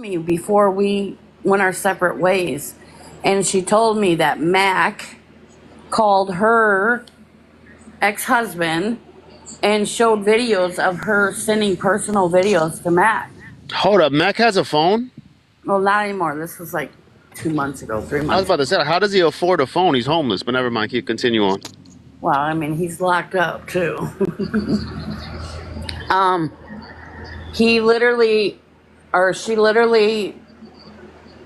me before we went our separate ways, and she told me that Mac called her ex-husband and showed videos of her sending personal videos to Mac. Hold up, Mac has a phone? Well, not anymore. This was like 2 months ago, three I was months about ago. to say, how does he afford a phone? He's homeless, but never mind. Keep continue on. Well, I mean, he's locked up too. um, he literally, or she literally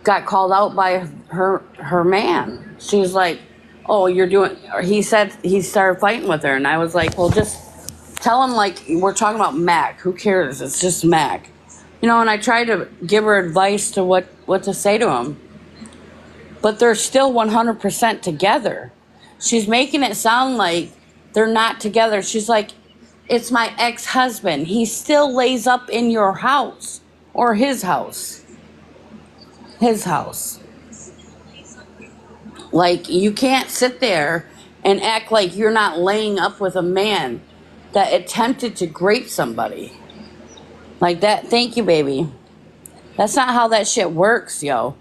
got called out by her man. She was like, "Oh, you're doing." Or he said he started fighting with her, and I was like, "Well, just tell him like we're talking about Mac. Who cares? It's just Mac." And I tried to give her advice to what to say to him, but they're still 100% together. She's making it sound like they're not together. She's like, "It's my ex-husband. He still lays up in your house or his house." His house. Like, you can't sit there and act like you're not laying up with a man that attempted to grape somebody. Like that. Thank you, baby. That's not how that shit works, yo.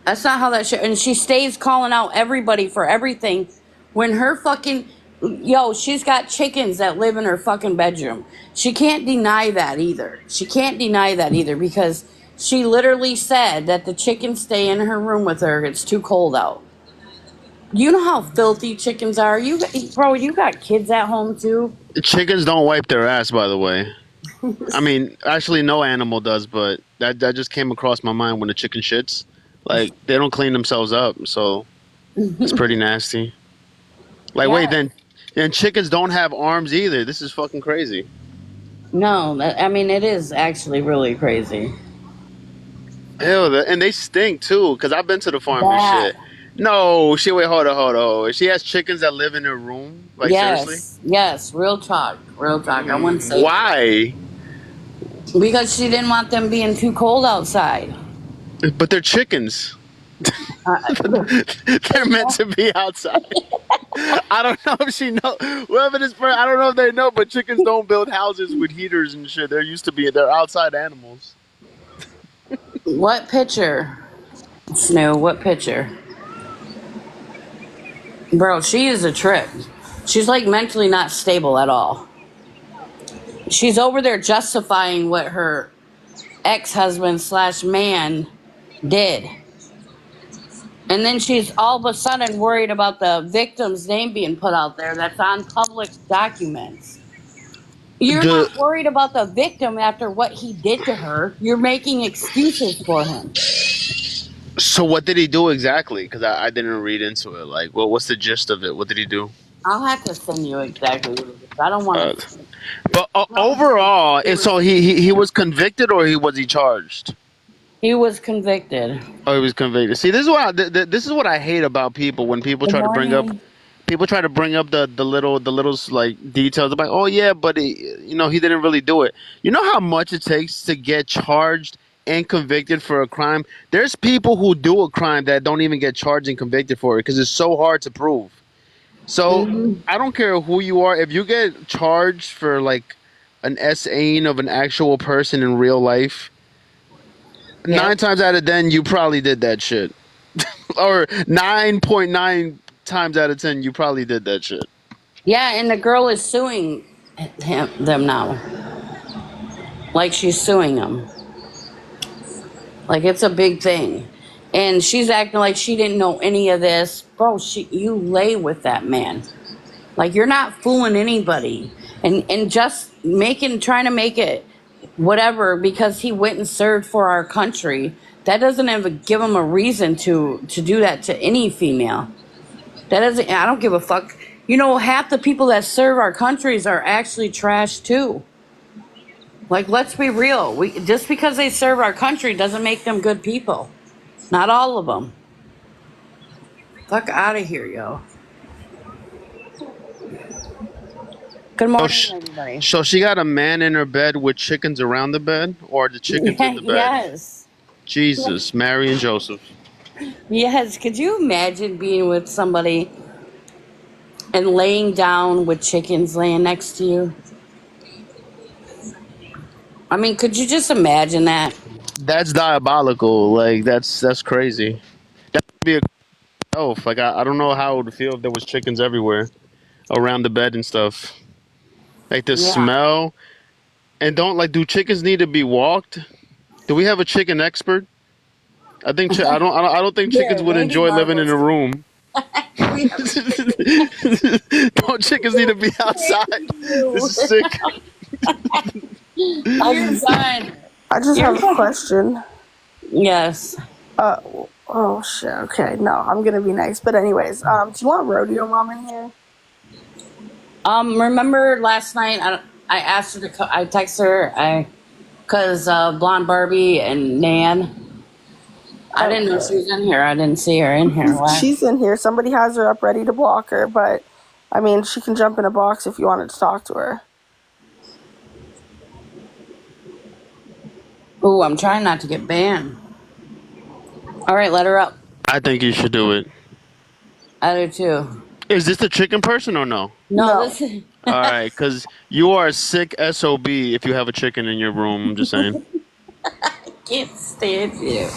That's not how that shit. And she stays calling out everybody for everything when her fucking. Yo, she's got chickens that live in her fucking bedroom. She can't deny that either. She can't deny that either because she literally said that the chickens stay in her room with her. It's too cold out. You know how filthy chickens are. Bro, you got kids at home too. Chickens don't wipe their ass, by the way. I mean, actually, no animal does, but that just came across my mind when the chicken shits. Like, they don't clean themselves up, so it's pretty nasty. Like, wait, Yeah. then, and chickens don't have arms either. This is fucking crazy. No, I mean it is actually really crazy. Ew, and they stink too, because I've been to the farm and That. shit. No, shit, wait, hold on, hold on. She has chickens that live in her room? Like, seriously? Yes. Yes. Real talk. Real talk. I wouldn't say Why? because she didn't want them being too cold outside. But they're chickens. Uh, They're meant to be outside. I don't know if she know whoever this person. I don't know if they know, but chickens don't build houses with heaters and shit. They're outside animals. what picture? Snow, what picture? Bro, she is a trip. She's like mentally not stable at all. She's over there justifying what her ex-husband slash man did. And then she's all of a sudden worried about the victim's name being put out there that's on public documents. You're The not worried about the victim after what he did to her. You're making excuses for him. So what did he do exactly? Because I didn't read into it. Like, what's the gist of it? What did he do? I'll have to send you exactly what it is. I don't want Uh, to. but overall, so he was convicted or was he charged? He was convicted. Oh, he was convicted. See, this is this is what I hate about people when people Good try to bring up morning. the little like details about, oh yeah, but he didn't really do it. You know how much it takes to get charged and convicted for a crime? There's people who do a crime that don't even get charged and convicted for it because it's so hard to prove. So Hmm. I don't care who you are. If you get charged for like an SAing of an actual person in real life, Yep. 9 times out of 10 you probably did that shit. Or 9.9 times out of 10 you probably did that shit. Yeah, and the girl is suing them now. Like she's suing them. Like it's a big thing. And she's acting like she didn't know any of this. Bro, you lay with that man. Like you're not fooling anybody. And just trying to make it whatever because he went and served for our country. That doesn't even give him a reason to do that to any female. That doesn't I don't give a fuck. Half the people that serve our countries are actually trash too. Like, let's be real. Just because they serve our country doesn't make them good people. Not all of them. Fuck out of here, yo. Good So, morning, sh- everybody. so she got a man in her bed with chickens around the bed, or the chickens in the bed? Yes. Jesus, Mary and Joseph. Yes. Could you imagine being with somebody and laying down with chickens laying next to you? I mean, could you just imagine that? That's diabolical. Like that's crazy. That would be a elf. Like I don't know how it would feel if there was chickens everywhere around the bed and stuff. Like the Yeah. smell. And don't like do chickens need to be walked? Do we have a chicken expert? I don't think chickens Here, would maybe enjoy living in Margot's. a room. We have Don't chickens need to be outside? This you. is sick. I You're just, fine. I just You're have a fine. question. Yes. Oh shit. Okay, no, I'm gonna be nice. But anyways, do you want Rodeo Mom in here? Remember last night I asked her to I texted her because Blonde Barbie and Nan. I didn't know she Okay, was in here. I didn't see her in here. Why? she's in here. Somebody has her up ready to block her, but I mean, she can jump in a box if you wanted to talk to her. Ooh, I'm trying not to get banned. All right, let her up. I think you should do it. I do too. Is this the chicken person or no? No, No. this is. All right, because you are a sick sob if you have a chicken in your room. I'm just saying. Can't stand you.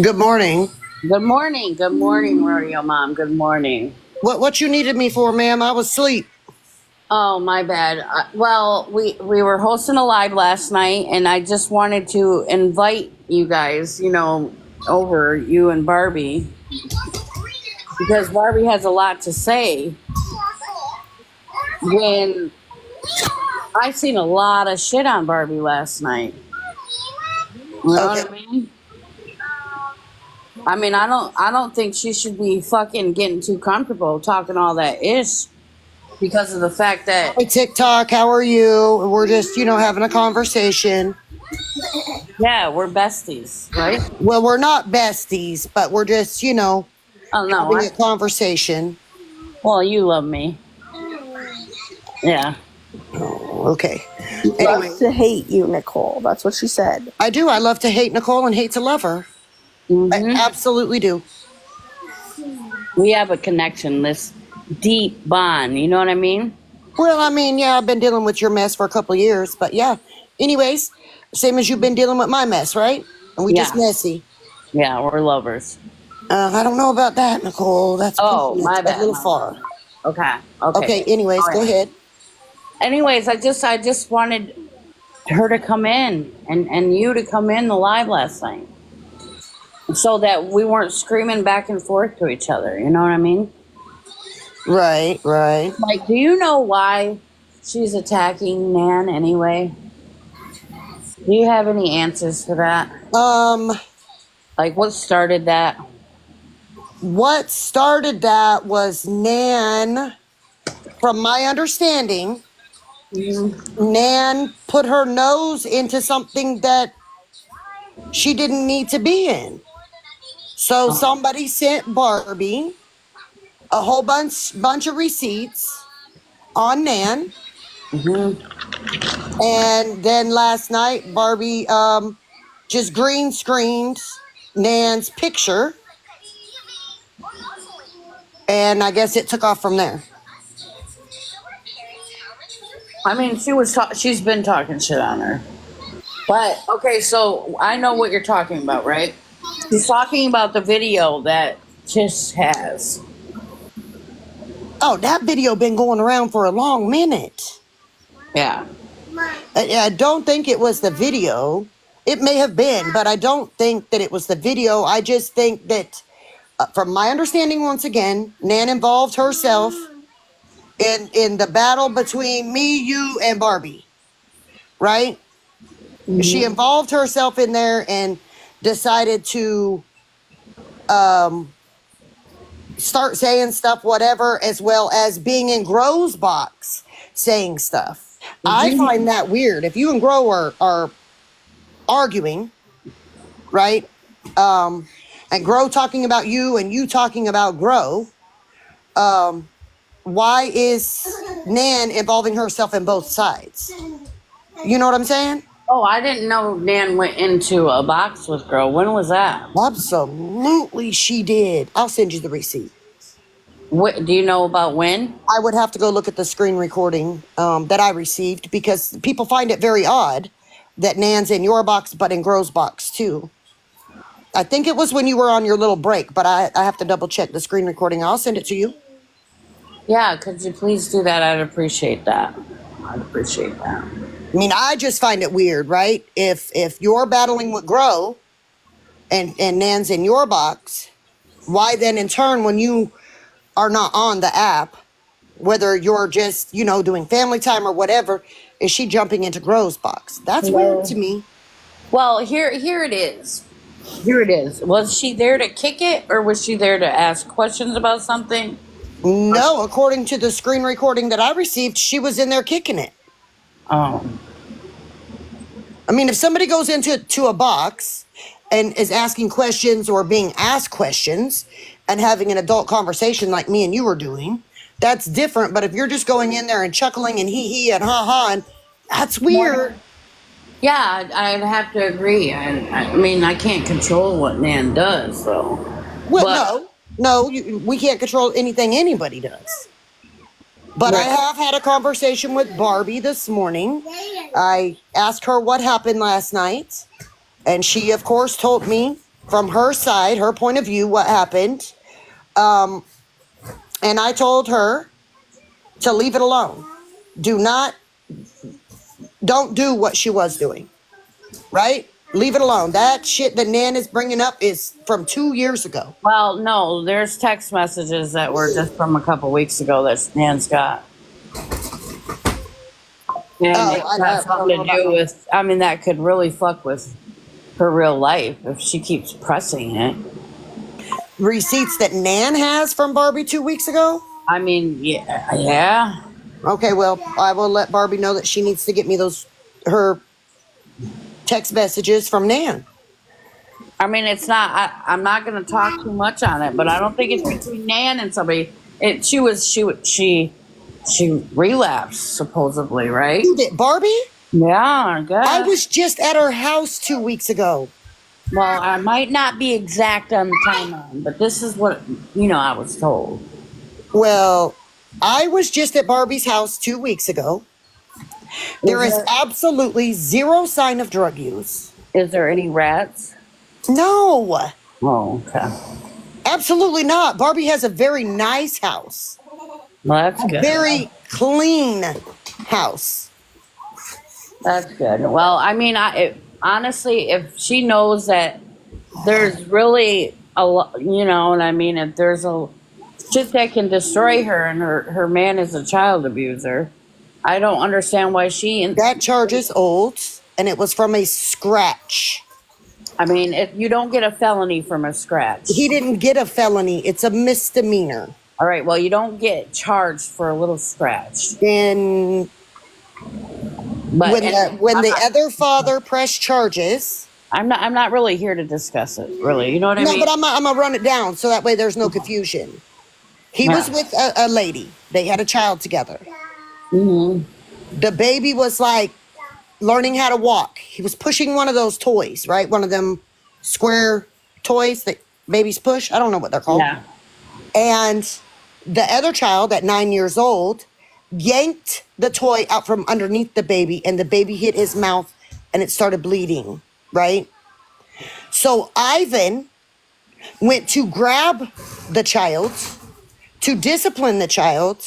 Good morning. Good morning. Good morning, Rodeo Mom. Good morning. What you needed me for, ma'am? I was asleep. Oh, my bad. Well, we were hosting a live last night, and I just wanted to invite you guys, over you and Barbie, because Barbie has a lot to say. When I seen a lot of shit on Barbie last night. You know Okay. what I mean? I don't think she should be fucking getting too comfortable talking all that ish because of the fact that Hi, TikTok. How are you? We're just, having a conversation. yeah, we're besties, right? Well, we're not besties, but we're just, Oh no, having a conversation. well, you love me. Yeah. Okay. Loves Anyway, to hate you, Nicole. That's what she said. I do. I love to hate Nicole and hate to love her. I Mhm. absolutely do. We have a connection, this deep bond, you know what I mean? Well, I mean, yeah, I've been dealing with your mess for a couple of years, but yeah. Anyways, same as you've been dealing with my mess, right? And we just Yeah. messy. Yeah, we're lovers. I don't know about that, Nicole. That's Oh, pushing it my a bad, little my bad. far. Okay. Okay. Okay, anyways, All go right. ahead. Anyways, I just wanted her to come in and you to come in the live last night so that we weren't screaming back and forth to each other. You know what I mean? Right, right. Like, do you know why she's attacking Nan anyway? Do you have any answers to that? Um, Like, what started that? what started that was Nan, from my understanding, Mhm. Nan put her nose into something that she didn't need to be in. So Oh. somebody sent Barbie a whole bunch of receipts on Nan, Hmm. and then last night Barbie just green screened Nan's picture, and I guess it took off from there. I mean, she's been talking shit on her. But okay, so I know what you're talking about, right? She's talking about the video that Kiss has. Oh, that video been going around for a long minute. Yeah. I don't think it was the video. It may have been, but I don't think that it was the video. I just think that, from my understanding, once again, Nan involved herself in the battle between me, you, and Barbie. Right? She Hmm. involved herself in there and decided to um, start saying stuff, whatever, as well as being in Gro's box saying stuff. Did I you? find that weird. If you and Gro are arguing, right? Um, and Grow talking about you and you talking about Grow, why is Nan involving herself in both sides? You know what I'm saying? Oh, I didn't know Nan went into a box with girl. When was that? Absolutely, she did. I'll send you the receipt. What do you know about when? I would have to go look at the screen recording that I received because people find it very odd that Nan's in your box, but in Gro's box too. I think it was when you were on your little break, but I have to double check the screen recording. I'll send it to you. Yeah, could you please do that? I'd appreciate that. I'd appreciate that. I mean, I just find it weird, right? If you're battling with Gro and Nan's in your box, why then in turn when you are not on the app, whether you're just, doing family time or whatever, is she jumping into Gro's box? That's weird to Hello. me. Well, here it is. Here it is. Was she there to kick it, or was she there to ask questions about something? No, according to the screen recording that I received, she was in there kicking it. Oh, I mean, if somebody goes into a box and is asking questions or being asked questions and having an adult conversation like me and you were doing, that's different. But if you're just going in there and chuckling and hee and ha ha, and that's weird. yeah, I'd have to agree. I mean, I can't control what Nan does, so. Well, But no, we can't control anything anybody does. But I right. have had a conversation with Barbie this morning. I asked her what happened last night, and she, of course, told me from her side, her point of view, what happened. And I told her to leave it alone. Don't do what she was doing, right? Leave it alone. That shit that Nan is bringing up is from 2 years ago. Well, no, there's text messages that were just from a couple weeks ago that Nan's got. And Oh, it's got I don't something know to about do no with, I mean, that could really fuck with her real life if she keeps pressing it. receipts that Nan has from Barbie 2 weeks ago. I mean, yeah, yeah. Okay, well, I will let Barbie know that she needs to get me her text messages from Nan. I mean, it's not. I'm not going to talk too much on it, but I don't think it's between Nan and somebody. She relapsed supposedly, right? Who did Barbie? Yeah, I I guess. was just at her house 2 weeks ago. Well, I might not be exact on the timeline, but this is what I was told. Well, I was just at Barbie's house 2 weeks ago. Is There is there absolutely zero sign of drug use. is there any rats? No, Oh, okay. absolutely not. Barbie has a very nice house, Well, that's a good. very clean house. That's good. Well, I mean, honestly, if she knows that there's really a lot, and I mean, if there's a shit that can destroy her, and her man is a child abuser, I don't understand why That charge is old, and it was from a scratch. I mean, if you don't get a felony from a scratch, He didn't get a felony, it's a misdemeanor. all right. Well, you don't get charged for a little scratch, Then but when the other father pressed charges. I'm not really here to discuss it. Really, you know what I No, mean? but I'm gonna run it down so that way there's no confusion. He was Yeah. with a lady. They had a child together. Hmm. The baby was like learning how to walk. He was pushing one of those toys, right? One of them square toys that babies push. I don't know what they're called. Yeah. And the other child at 9 years old yanked the toy out from underneath the baby, and the baby hit his mouth and it started bleeding, right? So Ivan went to grab the child, to discipline the child,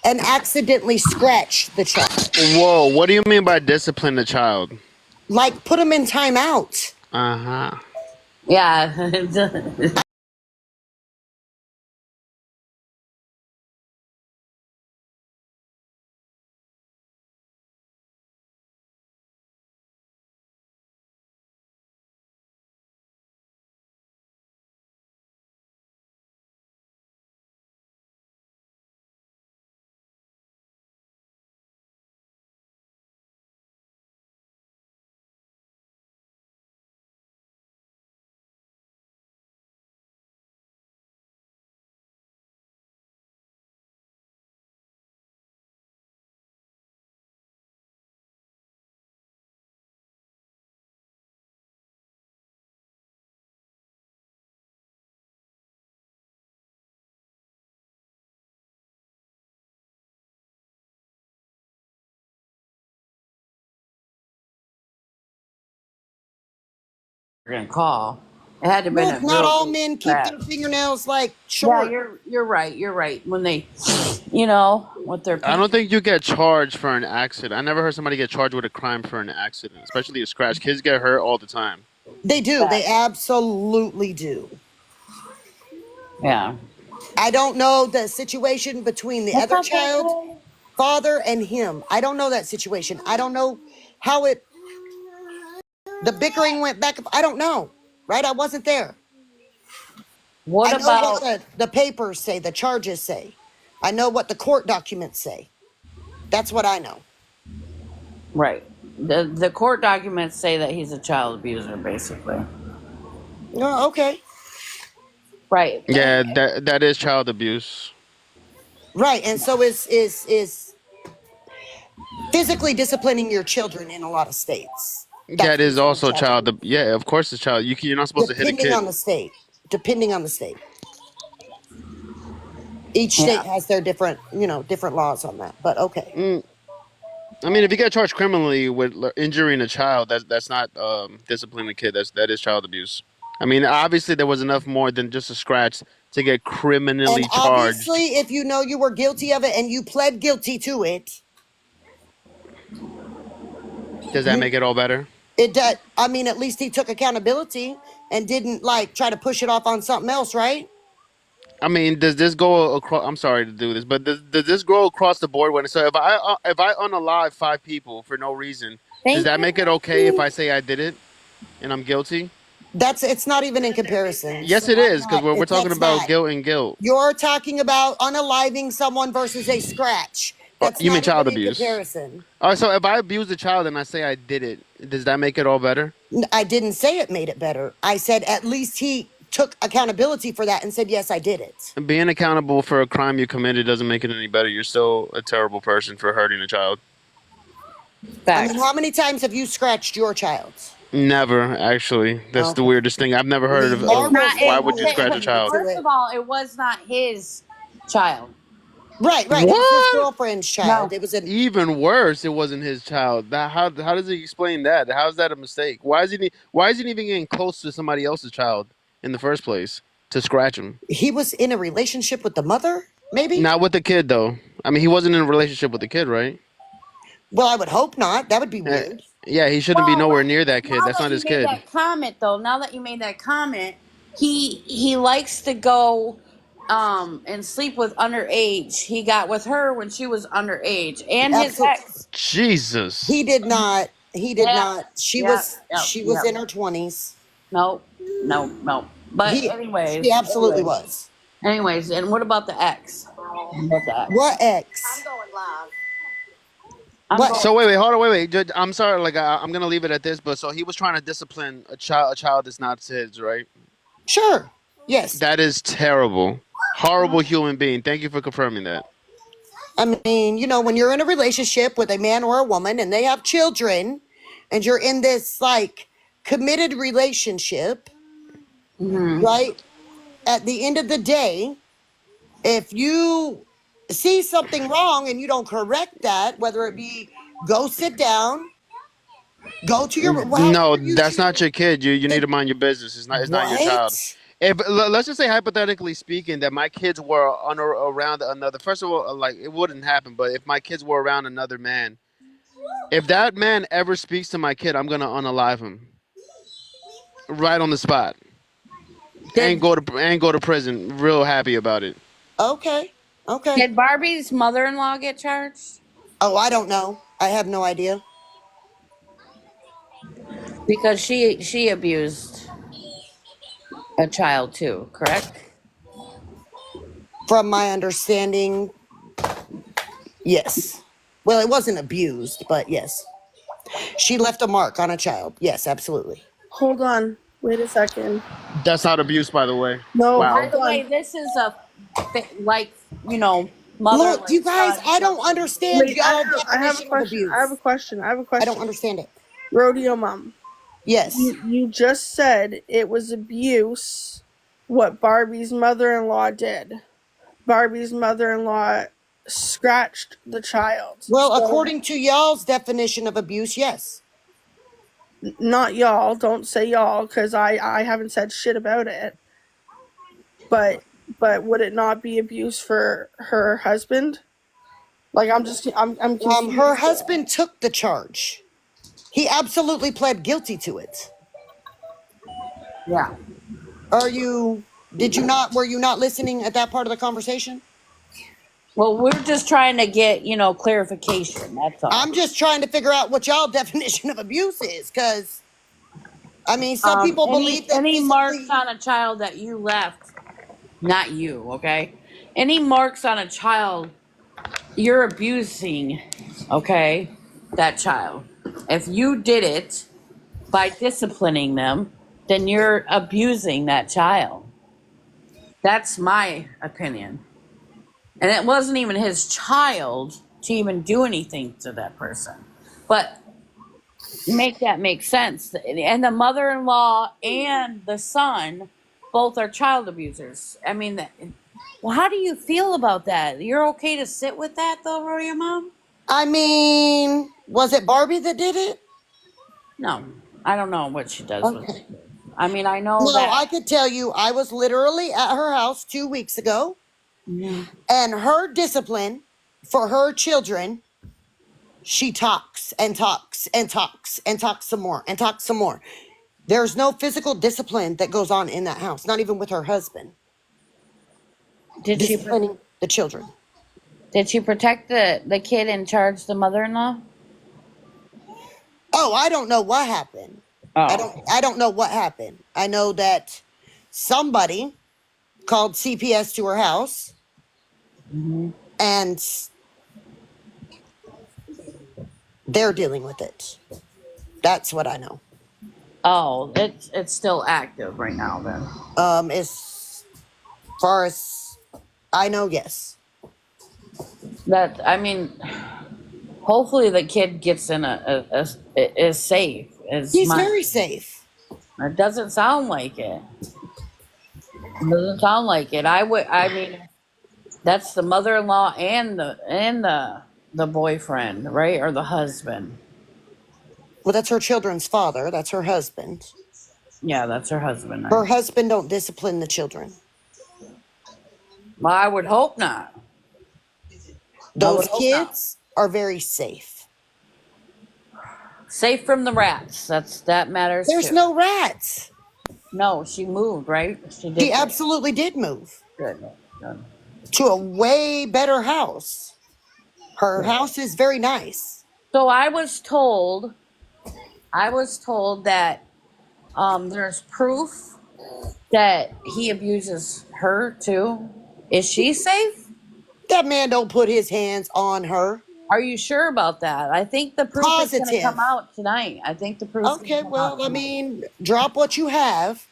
and accidentally scratched the child. Whoa, what do you mean by discipline the child? Like, put him in timeout. Uh huh. Yeah. gonna call. It had to have been Look, a not real all good men keep their scratch. fingernails like Yeah, short. you're right. You're right. When they, you know, with their I don't paint. think you get charged for an accident. I never heard somebody get charged with a crime for an accident, especially a scratch. Kids get hurt all the time. They do. They Facts. absolutely do. Yeah. I don't know the situation between the What's other up, child, Nicole? father, and him. I don't know that situation. I don't know how the bickering went back. I don't know. Right? I wasn't there. What I know what about the papers say, the charges say. I know what the court documents say. That's what I know. right? The court documents say that he's a child abuser, basically. Oh, okay. Right. Yeah, that is child abuse. Right. And so is physically disciplining your children in a lot of states. That's That is considered also child child. abuse. Yeah, of course it's child. You're not supposed to hit a Depending kid. on the state. Depending on the state. Each Yeah. state has their different, different laws on that. But okay. Mm, I mean, if you get charged criminally with injuring a child, that's not disciplining a kid. That is child abuse. I mean, obviously there was enough more than just a scratch to get And criminally charged. obviously, if you know you were guilty of it and you pled guilty to it, Does that you make it all better? it does. I mean, at least he took accountability and didn't like try to push it off on something else, right? I mean, does this go across? I'm sorry to do this, but does this go across the board? When so if I unalive 5 people for no reason, does Thank that make it okay if you. I say I did it and I'm guilty? It's not even in comparison. Yes, So it I'm is because not. we're talking That's about not. guilt and guilt. You're talking about unaliving someone versus a scratch. That's You mean not child even in abuse? comparison. All right, so if I abuse a child and I say I did it, does that make it all better? I didn't say it made it better. I said at least he took accountability for that and said, yes, I did it. Being accountable for a crime you committed doesn't make it any better. You're still a terrible person for hurting a child. I mean, how Facts. many times have you scratched your child? Never, actually. That's the Okay. weirdest thing. I've never I heard mean, of, It's of Mark not. was why very would you scratch a child? into First it. of all, it was not his child. Right, right. It was his What? girlfriend's child. No. It was an Even worse, it wasn't his child. How does he explain that? How is that a mistake? Why is he even getting close to somebody else's child in the first place to scratch him? he was in a relationship with the mother, maybe? Not with the kid though. I mean, he wasn't in a relationship with the kid, right? Well, I would hope not. That would be Uh, weird. yeah, he shouldn't be Well, nowhere near that kid. now That's that not you his made kid. that comment, though, now that you made that comment, he likes to go and sleep with underage. He got with her when she was underage, and his Absolutely. ex. Jesus. He did not. He did Yep, not. She yep, was yep, she was yep. in her 20s. Nope, nope, nope. But She absolutely was. and what about the ex? What about the ex? What ex? I'm What? going. So wait, hold on, wait. I'm sorry. Like I'm gonna leave it at this. But so he was trying to discipline a child that's not his, right? Sure. Yes. That is terrible. Horrible human being. Thank you for confirming that. I mean, when you're in a relationship with a man or a woman and they have children and you're in this like committed relationship, Mhm. right? At the end of the day, if you see something wrong and you don't correct that, whether it be go sit down, go to your No, however you that's not choose. your kid. You need It, to mind your business. It's not your what? child. If let's just say hypothetically speaking that my kids were around another. First of all, like it wouldn't happen. But if my kids were around another man, if that man ever speaks to my kid, I'm gonna unalive him right on the spot and Did go to prison. Real happy about it. Okay. Okay. did Barbie's mother-in-law get charged? Oh, I don't know. I have no idea. Because she abused a child too, correct? From my understanding, yes. Well, it wasn't abused, but yes. She left a mark on a child. Yes, absolutely. Hold on. Wait a second. That's not abuse, by the way. No, By Wow. hold the way, on. this is a like Look, you motherless guys, son I don't situation. understand Wait, y'all I have a definition of question. I have a abuse. question. I have a I don't question. understand it. Rodeo mom. Yes. You just said it was abuse what Barbie's mother-in-law did. Barbie's mother-in-law scratched the child. Well, So according to y'all's definition of abuse, yes. not y'all, don't say y'all, because I haven't said shit about it. But would it not be abuse for her husband? Like I'm Her confused there. husband took the charge. He absolutely pled guilty to it. Yeah. Are you? Did you not? Were you not listening at that part of the conversation? Well, we're just trying to get, clarification. That's all. I'm just trying to figure out what y'all definition of abuse is, because I mean, some people believe that Any marks physically. on a child that you left, not you, okay? Any marks on a child, you're abusing, okay, that child. If you did it by disciplining them, then you're abusing that child. That's my opinion. And it wasn't even his child to even do anything to that person. But make that make sense. And the mother in law and the son both are child abusers. I mean, well, how do you feel about that? You're okay to sit with that, though, or your mom? I mean, was it Barbie that did it? No, I don't know what she does with Okay. it. I mean, I know No, that. I could tell you, I was literally at her house 2 weeks ago, Mhm. and her discipline for her children, she talks and talks and talks and talks some more and talks some more. There's no physical discipline that goes on in that house, not even with her husband, Did she disciplining the children. did she protect the kid and charge the mother-in-law? Oh, I don't know what happened. Oh, I don't know what happened. I know that somebody called CPS to her house, hmm and they're dealing with it. That's what I know. oh, it's still active right now. Then As far as I know, yes. that I mean, hopefully the kid gets in is safe. Is He's my very safe. It doesn't sound like it. It doesn't sound like it. I mean, that's the mother-in-law and the boyfriend, right, or the husband. Well, that's her children's father. That's her husband. Yeah, that's her husband. Her husband don't discipline the children. Well, I would hope not. I would Those hope not. kids are very safe. Safe from the rats. That matters There's too. no rats. No, she moved, right? She She did good. absolutely did move Good. Good. to a way better house. Her Good. house is very nice. So I was told that there's proof that he abuses her too. Is she safe? That man don't put his hands on her. Are you sure about that? I think the proof is going to come Positive. out tonight. I think the proof's going to Okay, come out well, I tonight. mean, drop what you have.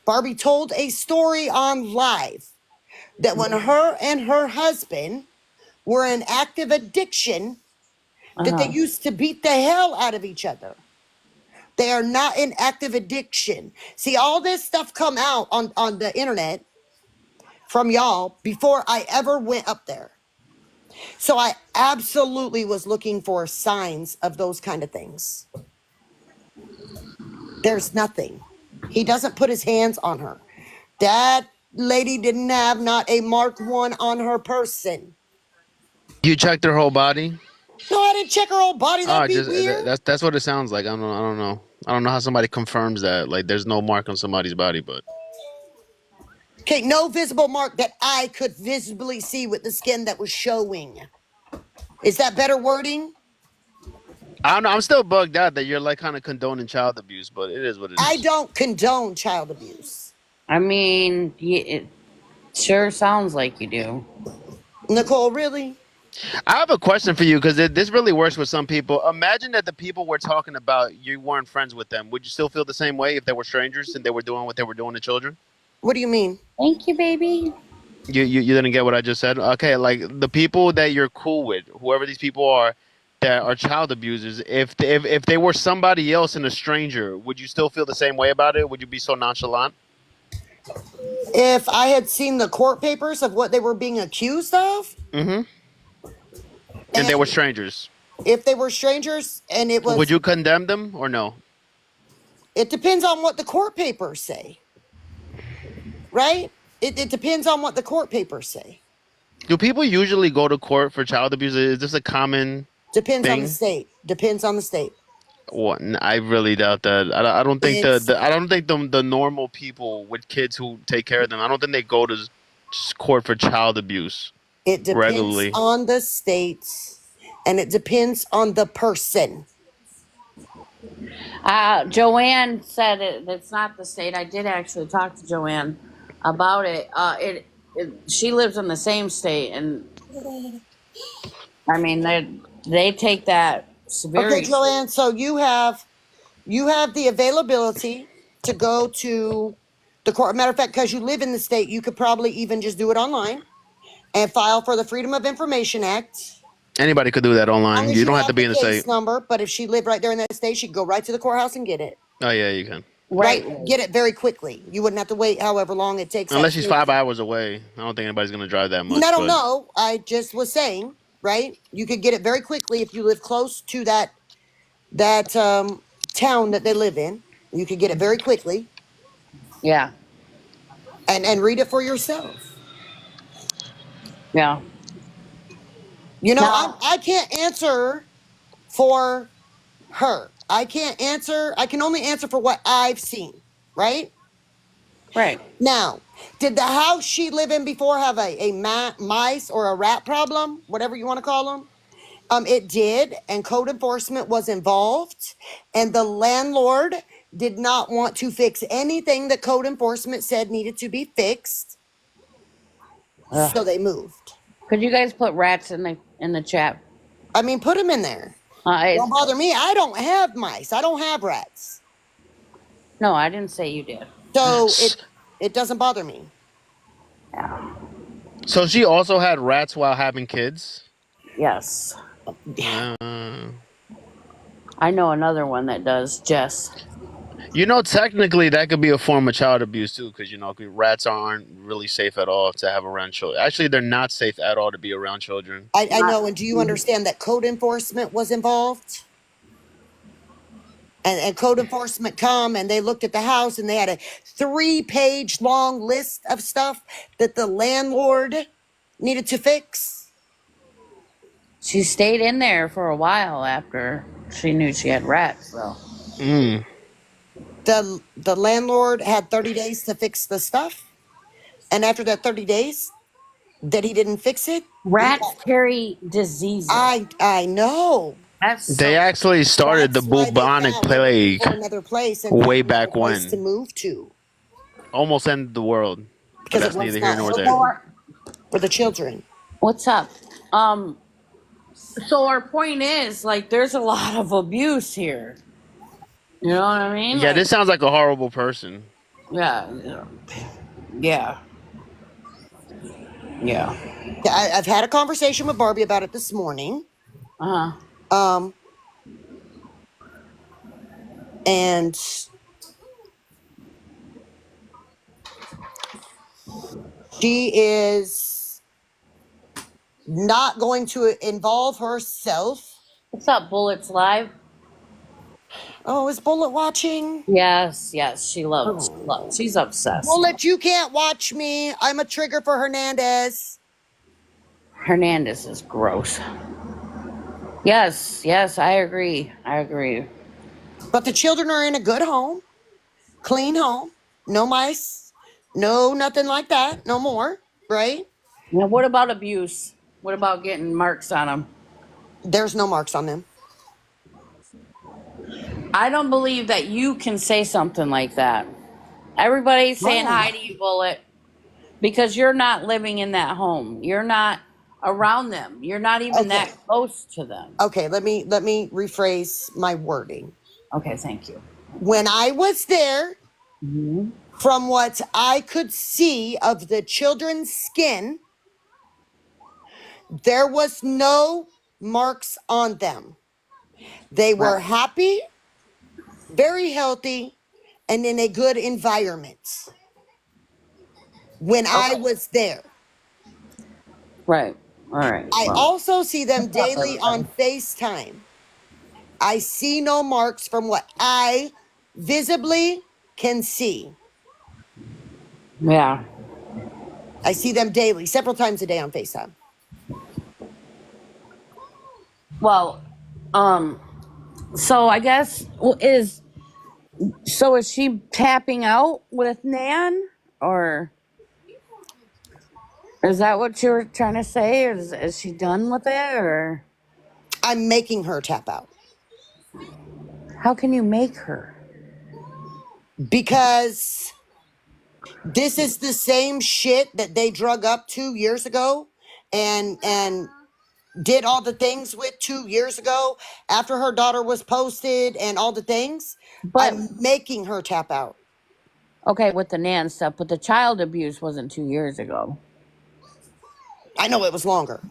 Barbie told a story on live that when her and her husband were in active addiction, that they Uh-huh. used to beat the hell out of each other. They are not in active addiction. See, all this stuff come out on the internet from y'all before I ever went up there. So I absolutely was looking for signs of those kind of things. There's nothing. He doesn't put his hands on her. That lady didn't have not a Mark 1 on her person. You checked her whole body. No, I didn't check her whole body. That'd be Just weird. that's what it sounds like. I don't know. I don't know how somebody confirms that. Like, there's no mark on somebody's body, but Okay, no visible mark that I could visibly see with the skin that was showing. Is that better wording? I don't know. I'm still bugged out that you're like kind of condoning child abuse, but it is what it I is. don't condone child abuse. I mean, it sure sounds like you do. Nicole, really? I have a question for you because this really works with some people. Imagine that the people we're talking about, you weren't friends with them. Would you still feel the same way if they were strangers and they were doing what they were doing to children? What do you mean? Thank you, baby. You didn't get what I just said? Okay, like the people that you're cool with, whoever these people are that are child abusers, if they were somebody else and a stranger, would you still feel the same way about it? Would you be so nonchalant? If I had seen the court papers of what they were being accused of, Mm-hmm. And they were and strangers. if they were strangers and it Would was, you condemn them or no? It depends on what the court papers say, right? It depends on what the court papers say. Do people usually go to court for child abuse? Is this a common Depends on the thing? state. Depends on the state. Well, I really doubt that. I don't think It's I don't think the normal people with kids who take care of them. I don't think they go to court for child abuse it depends regularly. on the states, and it depends on the person. Joanne said it's not the state. I did actually talk to Joanne about it. She lives in the same state, and I mean they take that Okay, very. Joanne. So you have the availability to go to the court. Matter of fact, because you live in the state, you could probably even just do it online and file for the Freedom of Information Act. Anybody could do that As long online. as You you don't have to have be the in the case state. number, but if she lived right there in that state, she'd go right to the courthouse and get it. Oh yeah, you can. Right, Right. get it very quickly. You wouldn't have to wait however long it takes that Unless she's state. 5 hours away. I don't think anybody's gonna drive that I much. don't But know. I just was saying, right? You could get it very quickly if you live close to that town that they live in. You could get it very quickly Yeah. and read it for yourself. Yeah. You know, Now. I can't answer for her. I can't answer. I can only answer for what I've seen, right? Right. Now, did the house she lived in before have a mice or a rat problem, whatever you want to call them? It did, and code enforcement was involved, and the landlord did not want to fix anything that code enforcement said needed to be fixed, so Ugh. they moved. Could you guys put rats in the chat? I mean, put them in there. Don't It's, bother me. I don't have mice. I don't have rats, no, I didn't say you did. so it doesn't bother me. Yeah. so she also had rats while having kids. Yes. Uh, I know another one that does. Jess. technically that could be a form of child abuse too, because 'cause rats aren't really safe at all to have around children. Actually, they're not safe at all to be around children. I Not. know, and do you understand that code enforcement was involved? And code enforcement come and they looked at the house and they had a 3-page long list of stuff that the landlord needed to fix. She stayed in there for a while after she knew she had rats. So Mm. The landlord had 30 days to fix the stuff, and after that 30 days that he didn't fix it, rats carry diseases. I know. That's They so. actually started the That's why they bubonic found they're looking plague for another place and way found another back place to when. move to Almost ended the world, but because it that's was neither here not nor healthy there. for the children. What's up? Um. So our point is, like, there's a lot of abuse here. You know what I mean? Yeah, Like, this sounds like a horrible person. yeah, yeah, yeah. Yeah, I've had a conversation with Barbie about it this morning. Uh huh. Um, and she is not going to involve herself. What's up, Bullets Live? Oh, is Bullet watching? Yes, yes. She loves. Oh. She's obsessed. Bullet, you can't watch me. I'm a trigger for Hernandez. Hernandez is gross. Yes, yes. I agree. I agree. But the children are in a good home, clean home, no mice, no nothing like that, no more, right? Now, what about abuse? What about getting marks on them? There's no marks on them. I don't believe that you can say something like that. Everybody's saying Why? hi to you, Bullet, because you're not living in that home. You're not around them. You're not even Okay. that close to them. Okay, let me rephrase my wording. Okay, thank you. When I was there, Hmm. from what I could see of the children's skin, there was no marks on them. They were Right. happy, very healthy, and in a good environment when I Okay. was there. Right. All right. I Well, also see them what's up, daily on everybody? FaceTime. I see no marks from what I visibly can see. Yeah. I see them daily, several times a day on FaceTime. Well, um, so I guess is she tapping out with Nan, or is that what you were trying to say? Is she done with it, or I'm making her tap out how can you make her? because this is the same shit that they drug up 2 years ago and did all the things with 2 years ago after her daughter was posted and all the things. But I'm making her tap out. okay, with the Nan stuff, but the child abuse wasn't 2 years ago. I know it was longer.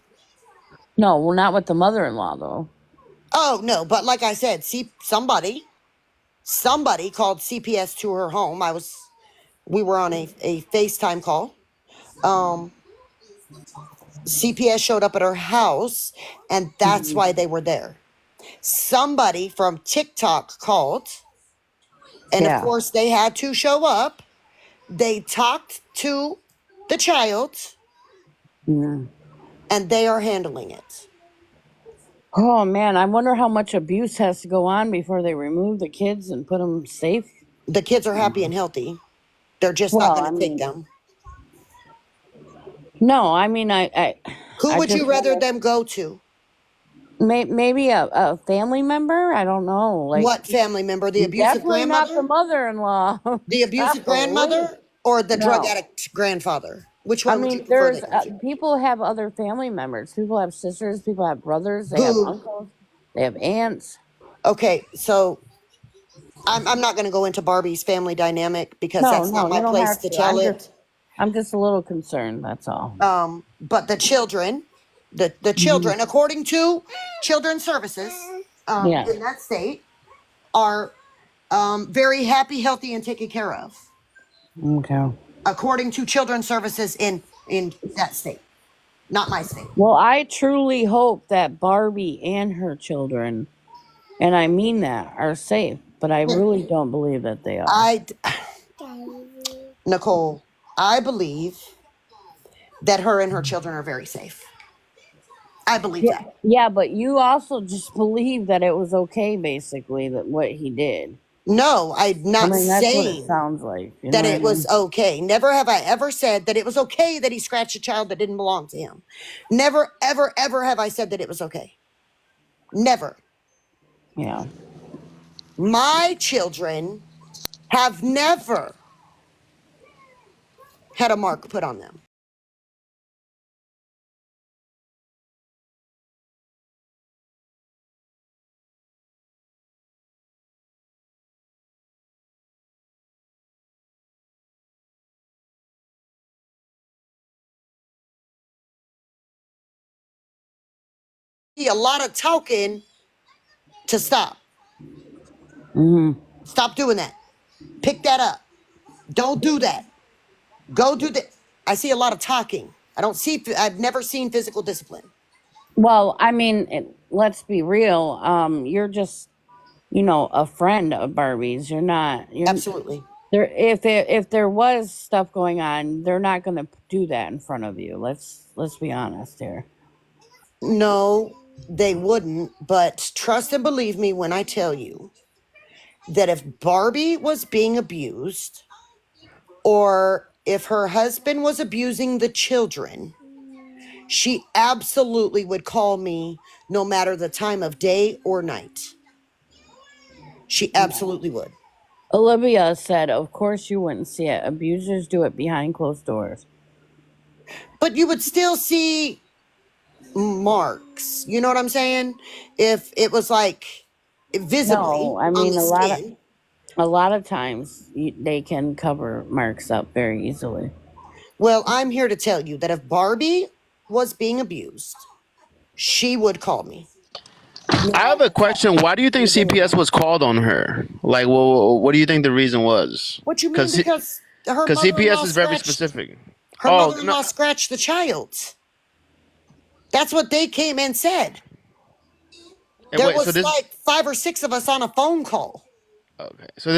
No, well, not with the mother-in-law though. Oh no, but like I said, see, somebody called CPS to her home. We were on a FaceTime call. CPS showed up at her house, and that's Mhm. why they were there. Somebody from TikTok called, and of Yeah. course they had to show up. They talked to the child, Mm. and they are handling it. Oh man, I wonder how much abuse has to go on before they remove the kids and put them safe. The kids are happy and healthy. They're just not Well, going I to take mean, them. no, I mean, Who I would just you rather wonder. them go to? Maybe a family member. I don't know. Like What family member? The abusive definitely not the grandmother? mother-in-law. The abusive Definitely grandmother? Or the drug no. addict grandfather? Which I one would you mean, prefer they there's go to? people have other family members. People have sisters. People have brothers. They have Who? uncles. They have aunts. Okay, so I'm not going to go into Barbie's family dynamic because No, that's not no, my you don't place have to to. tell it. I'm just a little concerned. That's all. But the children, the Mhm. children, according to Children's Services Yeah. in that state, are very happy, healthy, and taken care of. Okay. According to Children's Services in that state, not my state. Well, I truly hope that Barbie and her children, and I mean that, are safe, but I really don't believe that they are. I, Nicole, I believe that her and her children are very safe. I believe Yeah. that. Yeah, but you also just believe that it was okay, basically, that what he did. No, I'm I not mean, that's what it saying sounds like. You know that what I it was mean? okay. Never have I ever said that it was okay that he scratched a child that didn't belong to him. Never, ever, ever have I said that it was okay. Never. Yeah. My children have never had a mark put on them. A lot of talking to stop. Hmm. Stop doing that. Pick that up. Don't do that. Go do that. I see a lot of talking. I've never seen physical discipline. Well, I mean, let's be real. You're just, a friend of Barbie's. You're not. You're Absolutely. there. If there was stuff going on, they're not going to do that in front of you. Let's be honest here. No, they wouldn't, but trust and believe me when I tell you that if Barbie was being abused or if her husband was abusing the children, she absolutely would call me no matter the time of day or night. She absolutely would. Olivia said, "Of course you wouldn't see it. Abusers do it behind closed doors." But you would still see marks. You know what I'm saying? If it was like No, visibly I on mean the skin. a lot of times they can cover marks up very easily. Well, I'm here to tell you that if Barbie was being abused, she would call me. I have Now, a question. Why do you think CPS was called on her? Like, well, what do you think the reason was? what you mean? Because Because CPS is very specific. her Oh no! mother-in-law scratched the child. That's what they came and said. And There wait, so was this like 5 or 6 of us on a phone call. Okay. So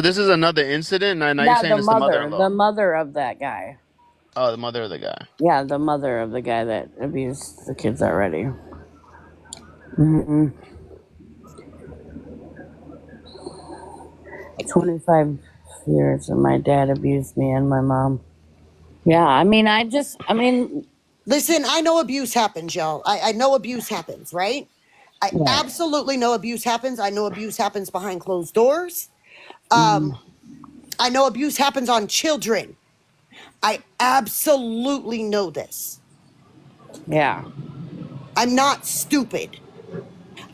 this is another incident. Now you're Yeah, saying it's the the mother-in-law. mother of that guy. Oh, the mother of the guy. Yeah, the mother of the guy that abused the kids already. Mm-mm. 25 years, and my dad abused me and my mom. Yeah, I mean, Listen, I know abuse happens, y'all. I know abuse happens, right? I right. absolutely know abuse happens. I know abuse happens behind closed doors. Mm, I know abuse happens on children. I absolutely know this. yeah. I'm not stupid.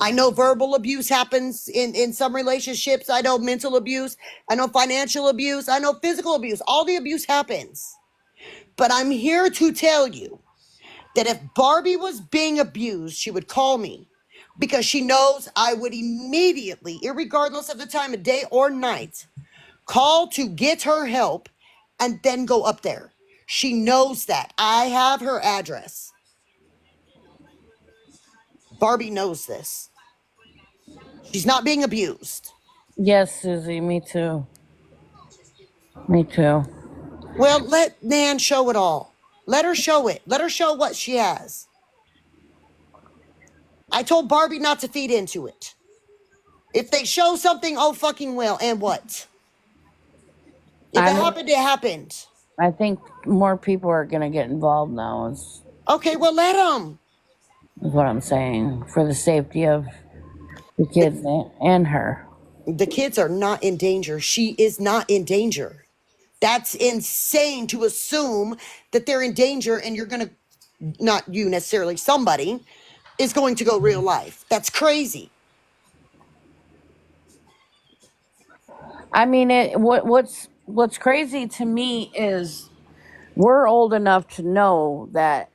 I know verbal abuse happens in some relationships. I know mental abuse. I know financial abuse. I know physical abuse. All the abuse happens. But I'm here to tell you that if Barbie was being abused, she would call me because she knows I would immediately, irregardless of the time of day or night, call to get her help and then go up there. She knows that. I have her address. Barbie knows this. She's not being abused. Yes, Susie, me too. Me too. Well, let Nan show it all. Let her show it. Let her show what she has. I told Barbie not to feed into it. If they show something, oh fucking well, and what? If it I'm happened, it happened. I think more people are going to get involved now Okay, well, let them. is what I'm saying for the safety of the kids and her. The kids are not in danger. She is not in danger. That's insane to assume that they're in danger and you're going to, not you necessarily, somebody is going to go real life. That's crazy. I mean, what's crazy to me is we're old enough to know that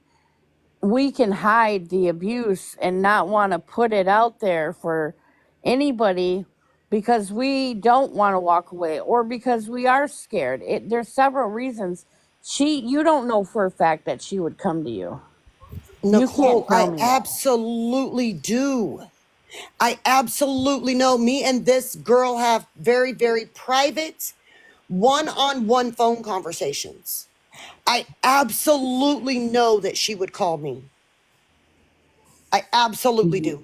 we can hide the abuse and not want to put it out there for anybody because we don't want to walk away or because we are scared. There's several reasons. You don't know for a fact that she would come to you. You can't Nicole, tell I me that. absolutely do. I absolutely know. Me and this girl have very, very private one on one phone conversations. I absolutely know that she would call me. I absolutely do.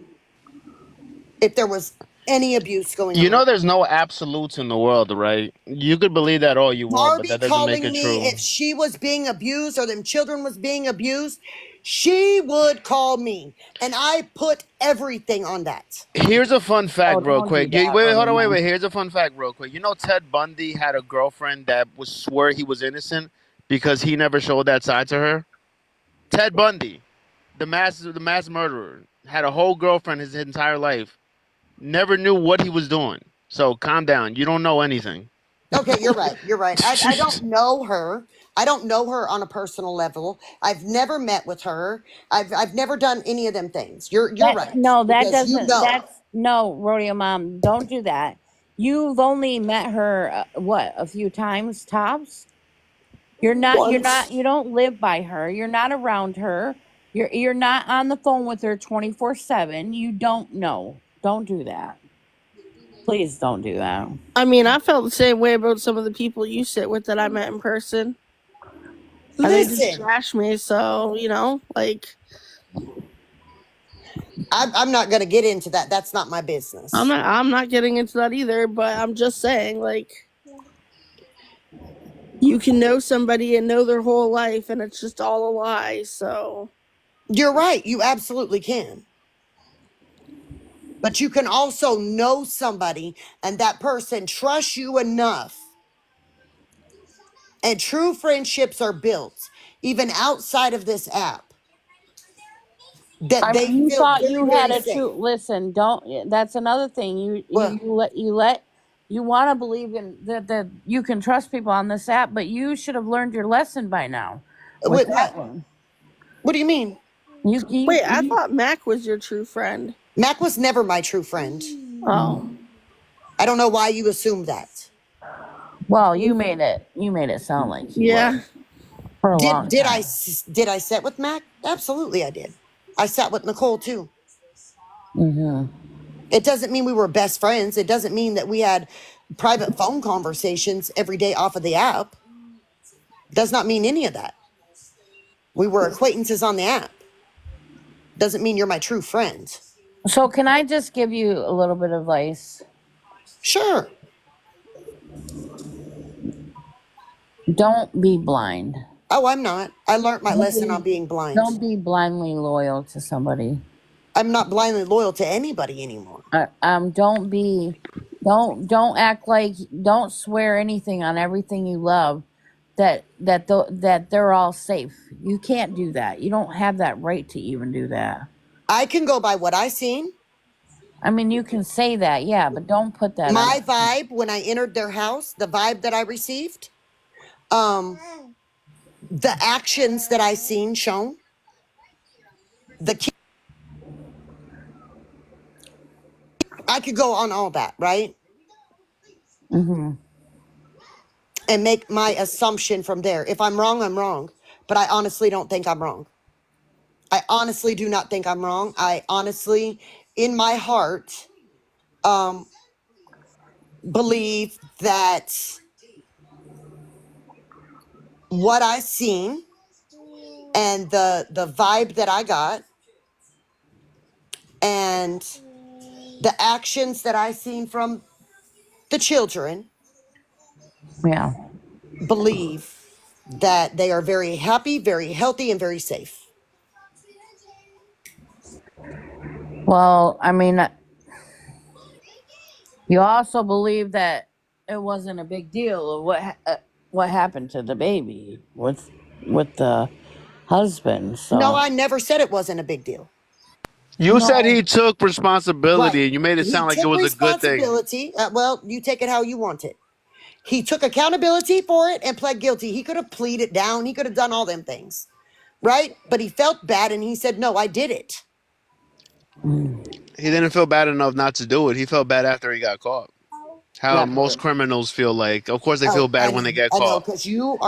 If there was any abuse going You on. know, there's no absolutes in the world, right? You could believe that all you want, but Barbie that doesn't make calling it me true. if she was being abused or them children was being abused, she would call me. And I put everything on that. Here's a fun Oh, fact, real don't do quick. that, Wait, hold on, William. wait. Here's a fun fact, real quick. You know, Ted Bundy had a girlfriend that was swore he was innocent because he never showed that side to her. Ted Bundy, the mass murderer, had a whole girlfriend his entire life. Never knew what he was doing. So calm down. You don't know anything. Okay, you're right. You're right. I don't know her. I don't know her on a personal level. I've never met with her. I've never done any of them things. You're That right. no, that Because you doesn't. know. That's no, rodeo mom. Don't do that. You've only met her what a few times tops. Once. You don't live by her. You're not around her. You're not on the phone with her 24/7. You don't know. Don't do that. Please don't do that. I mean, I felt the same way about some of the people you sit with that I met in person. And they just Listen, trash me, so, like, I'm not gonna get into that. That's not my business. I'm not getting into that either, but I'm just saying, like, you can know somebody and know their whole life and it's just all a lie, so You're right. You absolutely can. But you can also know somebody and that person trusts you enough. And true friendships are built even outside of this app that I they mean, you feel thought very, you had very a safe. true. Listen, don't. That's another thing. Well, You let you want to believe in that you can trust people on this app, but you should have learned your lesson by now with wait, that what? one. What do you mean? wait, I thought Mac was your true friend. Mac was never my true friend. Oh. I don't know why you assumed that. Well, you made it sound like he Yeah. was for a Did long did I time. did I sit with Mac? Absolutely, I did. I sat with Nicole too. Hmm. It doesn't mean we were best friends. It doesn't mean that we had private phone conversations every day off of the app. Does not mean any of that. We were acquaintances on the app. Doesn't mean you're my true friend. So can I just give you a little bit of advice? Sure. Don't be blind. Oh, I'm not. I learned my Don't lesson on be, being blind. don't be blindly loyal to somebody. I'm not blindly loyal to anybody anymore. Don't be, don't act like, don't swear anything on everything you love that they're all safe. You can't do that. You don't have that right to even do that. I can go by what I seen. I mean, you can say that, yeah, but don't put that on. My vibe when I entered their house, the vibe that I received, um, the actions that I seen shown, the key, I could go on all that, right? Hmm. And make my assumption from there. If I'm wrong, I'm wrong. But I honestly don't think I'm wrong. I honestly do not think I'm wrong. I honestly, in my heart, um, believe that what I seen and the vibe that I got and the actions that I seen from the children, Yeah. believe that they are very happy, very healthy, and very safe. Well, I mean, you also believe that it wasn't a big deal of what happened to the baby with the husband. No, So I never said it wasn't a big deal. You said no. he took Right. responsibility, and you made it He sound like it took was a good thing. responsibility. Well, you take it how you want it. He took accountability for it and pled guilty. He could have pleaded down. He could have done all them things, right? But he felt bad and he said, no, I did it. Mm. He didn't feel bad enough not to do it. He felt bad after he got caught. How Yeah, most criminals feel like. Of course, they feel Oh, bad when they get I know, caught. because you